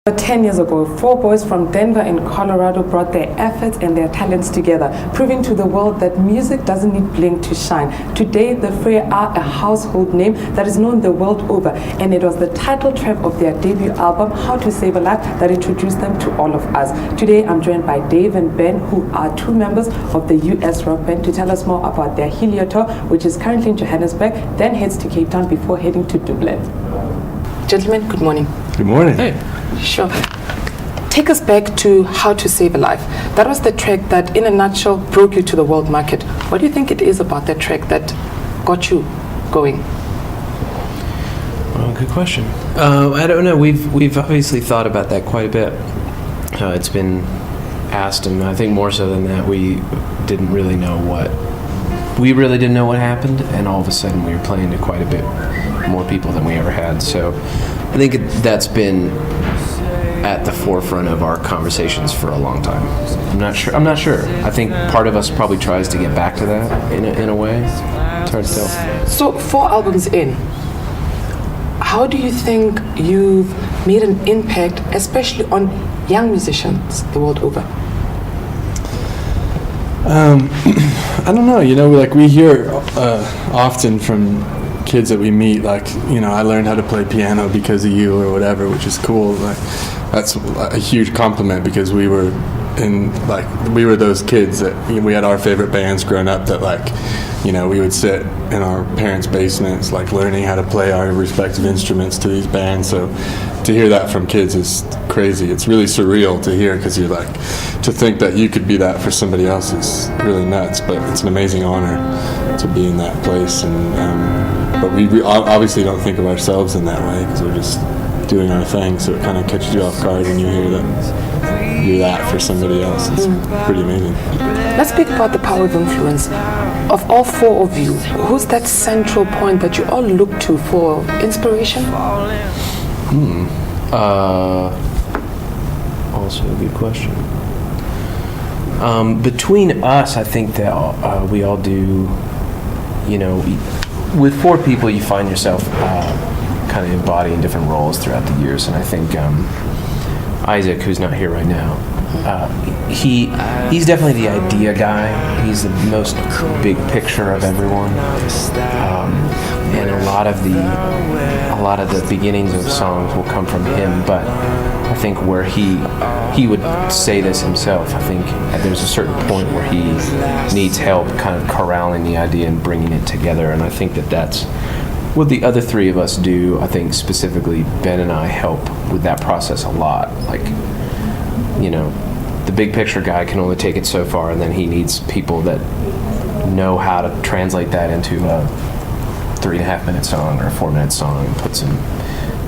10 years ago, four boys from Denver in Colorado brought their efforts and their talents together, proving to the world that music doesn't need bling to shine. Today, the Fray are a household name that is known the world over, and it was the title track of their debut album, How to Save a Life, that introduced them to all of us. Today, I'm joined by Dave and Ben, who are two members of the US rock band, to tell us more about their Helio tour, which is currently in Johannesburg, then heads to Cape Town before heading to Dublin. Gentlemen, good morning. Good morning. Hey. Sure. Take us back to How to Save a Life. That was the track that, in a nutshell, broke you to the world market. What do you think it is about that track that got you going? Well, good question. I don't know. We've obviously thought about that quite a bit. It's been asked, and I think more so than that, we really didn't know what happened, and all of a sudden we were playing to quite a bit more people than we ever had. So I think that's been at the forefront of our conversations for a long time. I'm not sure. I think part of us probably tries to get back to that in a way. It's hard to tell. So 4 albums in, how do you think you've made an impact, especially on young musicians the world over? I don't know. Like we hear often from kids that we meet, like, I learned how to play piano because of you or whatever, which is cool. Like, that's a huge compliment, because we were those kids that we had our favorite bands growing up that, like, we would sit in our parents' basements, like, learning how to play our respective instruments to these bands. So to hear that from kids is crazy. It's really surreal to hear, because you're like, to think that you could be that for somebody else is really nuts. But it's an amazing honor to be in that place. And but we obviously don't think of ourselves in that way, because we're just doing our thing. So it kind of catches you off guard when you hear that you're that for somebody else. It's pretty amazing. Let's speak about the power of influence. Of all 4 of you, who's that central point that you all look to for inspiration? Also a good question. Between us, I think that we all do, with 4 people, you find yourself kind of embodying different roles throughout the years. And I think Isaac, who's not here right now, he's definitely the idea guy. He's the most big picture of everyone, and a lot of the beginnings of songs will come from him. But I think where he would say this himself, I think there's a certain point where he needs help kind of corralling the idea and bringing it together. And I think that's what the other 3 of us do. I think specifically Ben and I help with that process a lot. Like, the big picture guy can only take it so far, and then he needs people that know how to translate that into a 3.5-minute song or a 4-minute song and put some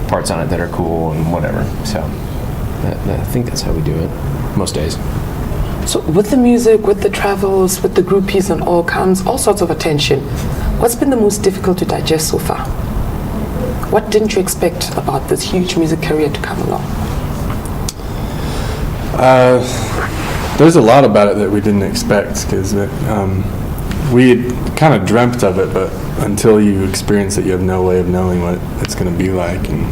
parts on it that are cool and whatever. So I think that's how we do it most days. So with the music, with the travels, with the groupies and all comes all sorts of attention. What's been the most difficult to digest so far? What didn't you expect about this huge music career to come along? There's a lot about it that we didn't expect, because we had kind of dreamt of it, but until you experience it, you have no way of knowing what it's going to be like. And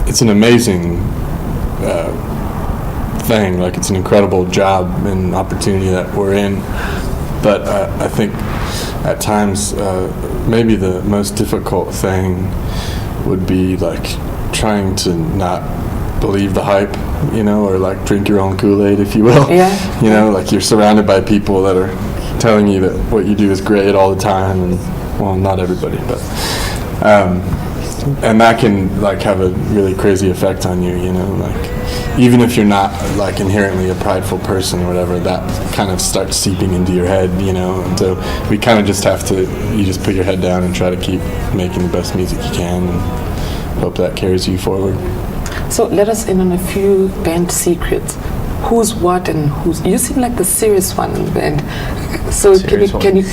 it's an amazing thing. Like, it's an incredible job and opportunity that we're in. But I think at times maybe the most difficult thing would be like trying to not believe the hype, or like drink your own Kool-Aid, if you will. Yeah. Like you're surrounded by people that are telling you that what you do is great all the time, and well, not everybody, but and that can like have a really crazy effect on you, like even if you're not like inherently a prideful person or whatever, that kind of starts seeping into your head, and so we kind of just have to, you just put your head down and try to keep making the best music you can and hope that carries you forward. So let us in on a few band secrets. Who's what and who's... You seem like the serious one in the band. So can you...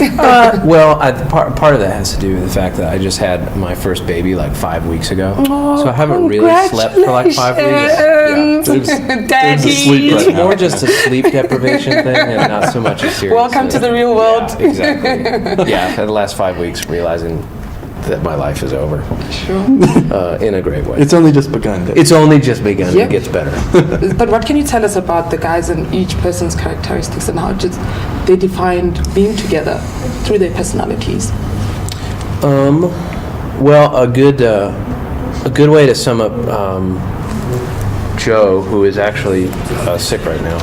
Well, part of that has to do with the fact that I just had my first baby like 5 weeks ago. Oh, so I haven't really slept for like 5 weeks. Daddy! It's more just a sleep deprivation thing and not so much a serious... Welcome to the real world. Yeah, exactly. Yeah, for the last 5 weeks realizing that my life is over. Sure. In a great way. It's only just begun. Dave. It's only just begun. Yeah. It gets better. But what can you tell us about the guys and each person's characteristics and how just they defined being together through their personalities? Well, a good way to sum up Joe, who is actually sick right now,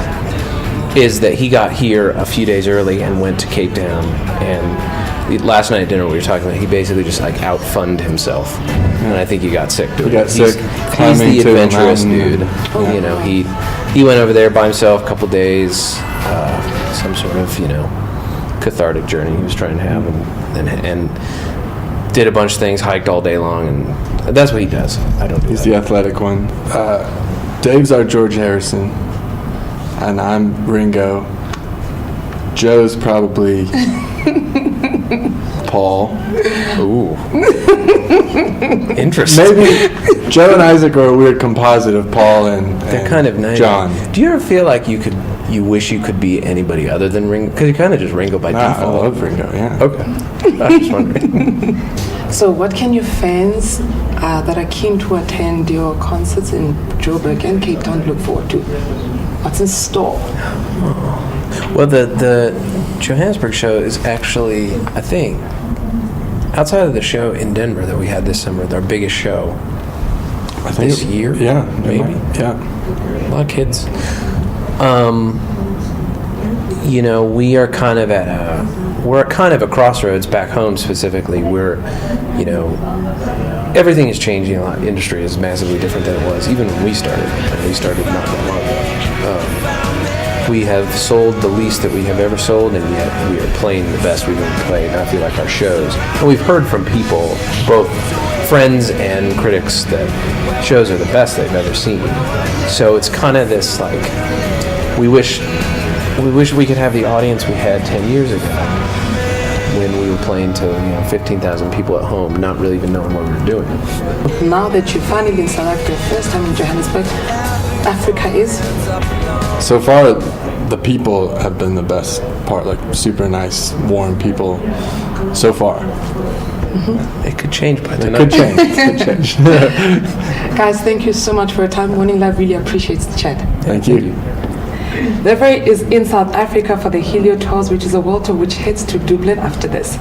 is that he got here a few days early and went to Cape Town. And last night at dinner, we were talking about, he basically just like outfunned himself, and I think he got sick doing He got it. sick He's the climbing to a adventurous mountain. dude. You know, he went over there by himself a couple days, some sort of cathartic journey he was trying to have, and did a bunch of things, hiked all day long, and that's what he does. I don't do He's that. the athletic one. Dave's our George Harrison, and I'm Ringo. Joe's probably Paul. Ooh. Interesting. Maybe Joe and Isaac are a weird composite of Paul and They're kind of nice. John. Do you ever feel like you wish you could be anybody other than Ringo? Because you're kind of just Ringo by Nah, I default. love Ringo, yeah. Okay. I was just wondering. So what can your fans that are keen to attend your concerts in Joburg and Cape Town look forward to? What's in store? Well, the Johannesburg show is actually, I think, outside of the show in Denver that we had this summer, our biggest show I think this year. Yeah, maybe. Yeah. A lot of kids. We are kind of at a crossroads back home specifically. We're, everything is changing a lot. Industry is massively different than it was even when we started. And we started not that long ago. We have sold the least that we have ever sold, and yet we are playing the best we've ever played. And I feel like our shows, and we've heard from people, both friends and critics, that shows are the best they've ever seen. So it's kind of this like, we wish we could have the audience we had 10 years ago when we were playing to 15,000 people at home, not really even knowing what we were doing. Now that you've finally been South Africa, first time in Johannesburg, Africa is? So far, the people have been the best part, like super nice, warm people so far. Mm-hmm. It could change by It tonight. could change. It could change. Guys, thank you so much for your time. Morning Live really appreciates the chat. Thank you. The Fray is in South Africa for the Helio Tours, which is a world tour which heads to Dublin after this.